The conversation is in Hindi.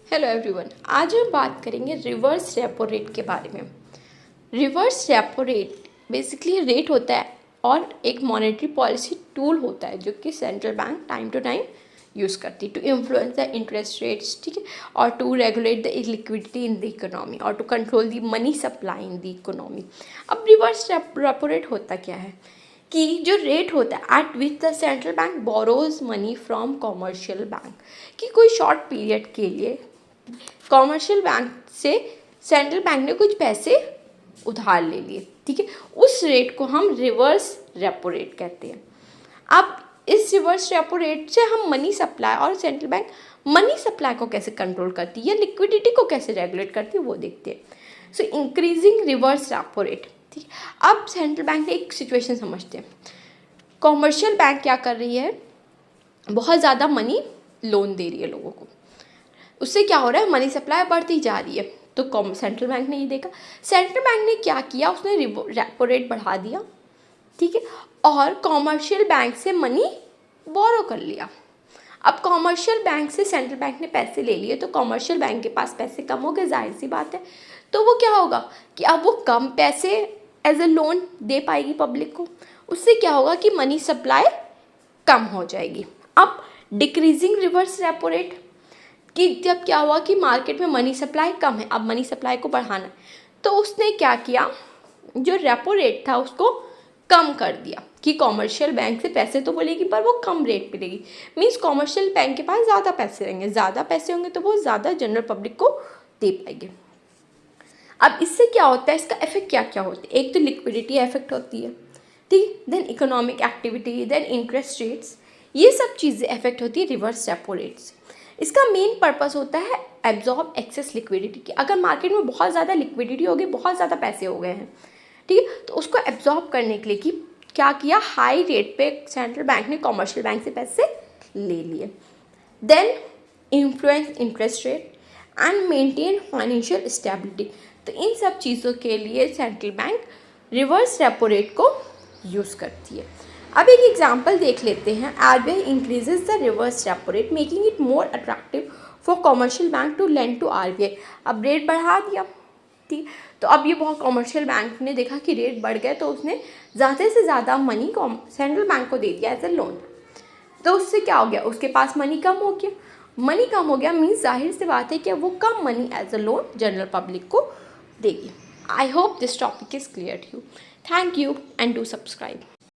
हेलो एवरीवन, आज हम बात करेंगे रिवर्स रेपो रेट के बारे में। Reverse repo rate basically rate होता है और एक मॉनेटरी पॉलिसी टूल होता है जो कि central bank time to time use करती है to influence the interest rates, ठीक है, और to regulate the liquidity in the economy और to control the money supply in the economy. अब रिवर्स रेपो रेट होता क्या है कि जो रेट होता है at which the central bank borrows money from commercial bank, कि कोई शॉर्ट पीरियड के लिए कॉमर्शियल बैंक से सेंट्रल बैंक ने कुछ पैसे उधार ले लिए, ठीक है, उस रेट को हम रिवर्स रेपो रेट कहते हैं। अब इस रिवर्स रेपो रेट से हम मनी सप्लाई और सेंट्रल बैंक मनी सप्लाई को कैसे कंट्रोल करती है या लिक्विडिटी को कैसे रेगुलेट करती है वो देखते हैं। सो इंक्रीजिंग रिवर्स रेपो रेट, ठीक है। अब सेंट्रल बैंक ने एक सिचुएशन समझते हैं, कॉमर्शियल बैंक क्या कर रही है, बहुत ज़्यादा मनी लोन दे रही है लोगों को, उससे क्या हो रहा है, मनी सप्लाई बढ़ती जा रही है। तो सेंट्रल बैंक ने ये देखा, सेंट्रल बैंक ने क्या किया, उसने रेपो रेट बढ़ा दिया, ठीक है, और कॉमर्शियल बैंक से मनी बोरो कर लिया। अब कॉमर्शियल बैंक से सेंट्रल बैंक ने पैसे ले लिए तो कॉमर्शियल बैंक के पास पैसे कम हो गए, जाहिर सी बात है। तो वो क्या होगा कि अब वो कम पैसे एज ए लोन दे पाएगी पब्लिक को, उससे क्या होगा कि मनी सप्लाई कम हो जाएगी। अब डिक्रीजिंग रिवर्स रेपो रेट, कि जब क्या हुआ कि मार्केट में मनी सप्लाई कम है, अब मनी सप्लाई को बढ़ाना है, तो उसने क्या किया, जो रेपो रेट था उसको कम कर दिया कि कॉमर्शियल बैंक से पैसे तो बोलेगी पर वो कम रेट पे देगी। मीन्स कॉमर्शियल बैंक के पास ज़्यादा पैसे रहेंगे, ज़्यादा पैसे होंगे तो वो ज़्यादा जनरल पब्लिक को दे पाएंगे। अब इससे क्या होता है, इसका इफेक्ट क्या क्या होता है, एक तो लिक्विडिटी इफेक्ट होती है, ठीक, then economic activity, then interest rates, ये सब चीज़ें इफेक्ट होती है रिवर्स रेपो रेट से। इसका मेन पर्पस होता है एब्जॉर्ब एक्सेस लिक्विडिटी की। अगर मार्केट में बहुत ज़्यादा लिक्विडिटी होगी, बहुत ज़्यादा पैसे हो गए हैं, ठीक है, तो उसको एब्जॉर्ब करने के लिए कि क्या किया, हाई रेट पे सेंट्रल बैंक ने कॉमर्शियल बैंक से पैसे ले लिए। Then influence interest rate and maintain financial stability. तो इन सब चीज़ों के लिए central bank reverse repo rate को यूज़ करती है। अब एक एग्जाम्पल देख लेते हैं, RBI increases the reverse repo rate making it more attractive for commercial bank to lend to RBI. अब रेट बढ़ा दिया, ठीक, तो अब ये बहुत कॉमर्शियल बैंक ने देखा कि रेट बढ़ गए तो उसने ज़्यादा से ज़्यादा मनी सेंट्रल बैंक को दे दिया एज ए लोन। तो उससे क्या हो गया, उसके पास मनी कम हो गया, मनी कम हो गया मीन्स जाहिर सी बात है कि वो कम money as a loan general public को देगी। I hope this topic is clear to you. Thank you and do subscribe.